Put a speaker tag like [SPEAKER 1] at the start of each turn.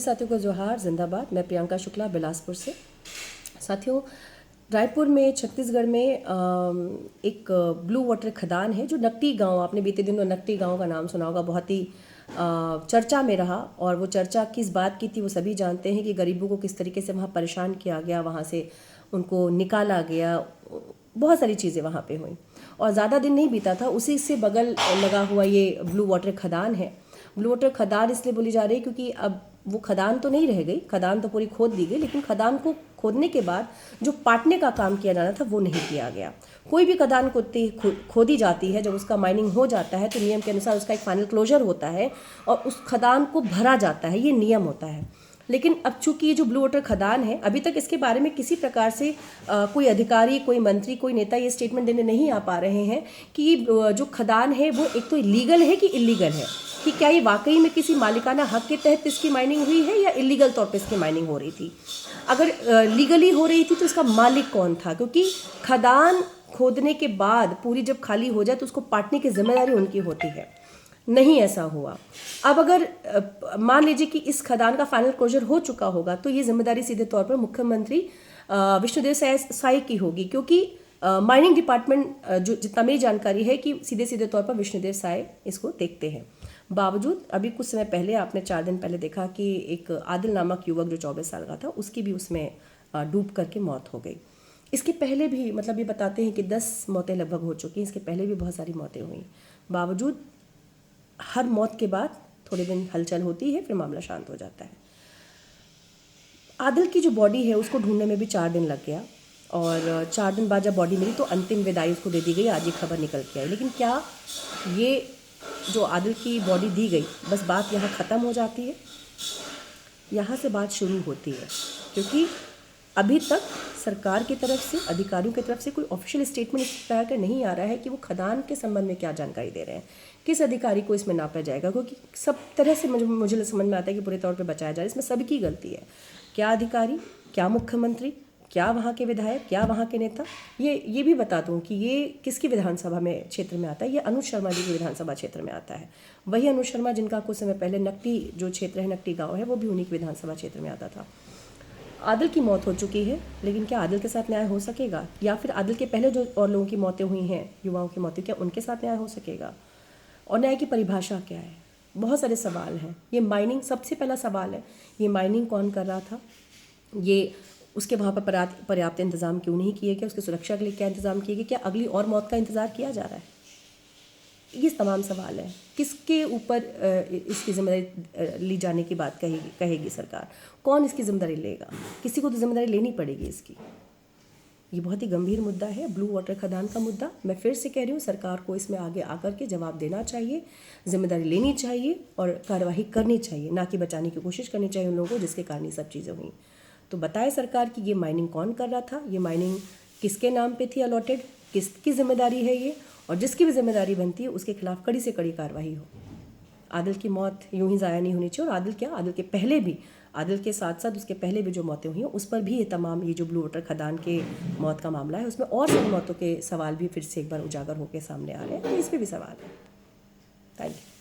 [SPEAKER 1] साथियों को जोहार, जिंदाबाद। मैं प्रियंका शुक्ला बिलासपुर से। साथियों, रायपुर में छत्तीसगढ़ में एक ब्लू वाटर खदान है जो नकटी गांव, आपने बीते दिनों नकटी गांव का नाम सुना होगा, बहुत ही चर्चा में रहा। और वो चर्चा किस बात की थी वो सभी जानते हैं कि गरीबों को किस तरीके से वहाँ परेशान किया गया, वहाँ से उनको निकाला गया, बहुत सारी चीज़ें वहाँ पे हुई। और ज़्यादा दिन नहीं बीता था, उसी से बगल लगा हुआ ये ब्लू वाटर खदान है। ब्लू वाटर खदान इसलिए बोली जा रही है क्योंकि अब वो खदान तो नहीं रह गई, खदान तो पूरी खोद दी गई, लेकिन खदान को खोदने के बाद जो पाटने का काम किया जाना था वो नहीं किया गया। कोई भी खदान खोदी जाती है, जब उसका माइनिंग हो जाता है तो नियम के अनुसार उसका एक फाइनल क्लोजर होता है और उस खदान को भरा जाता है, ये नियम होता है। लेकिन अब चूंकि ये जो ब्लू वाटर खदान है, अभी तक इसके बारे में किसी प्रकार से कोई अधिकारी, कोई मंत्री, कोई नेता ये स्टेटमेंट देने नहीं आ पा रहे हैं कि जो खदान है वो एक तो लीगल है कि इलीगल है, कि क्या ये वाकई में किसी मालिकाना हक के तहत इसकी माइनिंग हुई है या इलीगल तौर पे इसकी माइनिंग हो रही थी। अगर लीगली हो रही थी तो इसका मालिक कौन था, क्योंकि खदान खोदने के बाद पूरी जब खाली हो जाए तो उसको पाटने की जिम्मेदारी उनकी होती है। नहीं ऐसा हुआ। अब अगर मान लीजिए कि इस खदान का फाइनल क्लोजर हो चुका होगा तो ये जिम्मेदारी सीधे तौर पर मुख्यमंत्री विष्णुदेव साय की होगी, क्योंकि माइनिंग डिपार्टमेंट जो जितना मेरी जानकारी है कि सीधे तौर पर विष्णुदेव साय इसको देखते हैं। बावजूद अभी कुछ समय पहले, आपने 4 दिन पहले देखा कि एक आदिल नामक युवक जो 24 साल का था, उसकी भी उसमें डूब करके मौत हो गई। इसके पहले भी मतलब ये बताते हैं कि 10 मौतें लगभग हो चुकी हैं, इसके पहले भी बहुत सारी मौतें हुई। बावजूद हर मौत के बाद थोड़े दिन हलचल होती है, फिर मामला शांत हो जाता है। आदिल की जो बॉडी है उसको ढूंढने में भी 4 दिन लग गया और 4 दिन बाद जब बॉडी मिली तो अंतिम विदाई उसको दे दी गई। आज ये खबर निकल के आई। लेकिन क्या ये जो आदिल की बॉडी दी गई, बस बात यहाँ ख़त्म हो जाती है? यहाँ से बात शुरू होती है, क्योंकि अभी तक सरकार की तरफ से, अधिकारियों की तरफ से कोई ऑफिशियल स्टेटमेंट इस तरह का नहीं आ रहा है कि वो खदान के संबंध में क्या जानकारी दे रहे हैं, किस अधिकारी को इसमें नापा जाएगा। क्योंकि सब तरह से मुझे समझ में आता है कि पूरे तौर पे बचाया जाए, इसमें सबकी गलती है। क्या अधिकारी, क्या मुख्यमंत्री, क्या वहाँ के विधायक, क्या वहाँ के नेता। ये भी बता दूँ कि ये किसकी विधानसभा में क्षेत्र में आता है, ये अनुज शर्मा जी की विधानसभा क्षेत्र में आता है। वही अनुज शर्मा जिनका कुछ समय पहले नकटी जो क्षेत्र है, नकटी गाँव है, वो भी उन्हीं की विधानसभा क्षेत्र में आता था। आदिल की मौत हो चुकी है, लेकिन क्या आदिल के साथ न्याय हो सकेगा? या फिर आदिल के पहले जो और लोगों की मौतें हुई हैं, युवाओं की मौतें, क्या उनके साथ न्याय हो सकेगा? और न्याय की परिभाषा क्या है? बहुत सारे सवाल हैं। ये माइनिंग सबसे पहला सवाल है, ये माइनिंग कौन कर रहा था, ये उसके वहाँ पर पर्याप्त इंतजाम क्यों नहीं किए गए, उसकी सुरक्षा के लिए क्या इंतजाम किए गए, क्या अगली और मौत का इंतजार किया जा रहा है? ये तमाम सवाल हैं। किसके ऊपर इसकी जिम्मेदारी ली जाने की बात कहेगी सरकार? कौन इसकी जिम्मेदारी लेगा? किसी को तो जिम्मेदारी लेनी पड़ेगी इसकी। ये बहुत ही गंभीर मुद्दा है, ब्लू वाटर खदान का मुद्दा। मैं फिर से कह रही हूँ, सरकार को इसमें आगे आकर के जवाब देना चाहिए, जिम्मेदारी लेनी चाहिए और कार्रवाई करनी चाहिए, ना कि बचाने की कोशिश करनी चाहिए उन लोगों को जिसके कारण ये सब चीज़ें हुई। तो बताए सरकार कि ये माइनिंग कौन कर रहा था, ये माइनिंग किसके नाम पे थी अलॉटेड, किसकी जिम्मेदारी है ये, और जिसकी भी जिम्मेदारी बनती है उसके खिलाफ कड़ी से कड़ी कार्रवाई हो। आदिल की मौत यूं ही ज़ाया नहीं होनी चाहिए। और आदिल के पहले भी, आदिल के साथ साथ उसके पहले भी जो मौतें हुई हैं उस पर भी ये जो ब्लू वाटर खदान के मौत का मामला है, उसमें और सारी मौतों के सवाल भी फिर से एक बार उजागर होकर सामने आ रहे हैं, तो इस पर भी सवाल है। Thank you.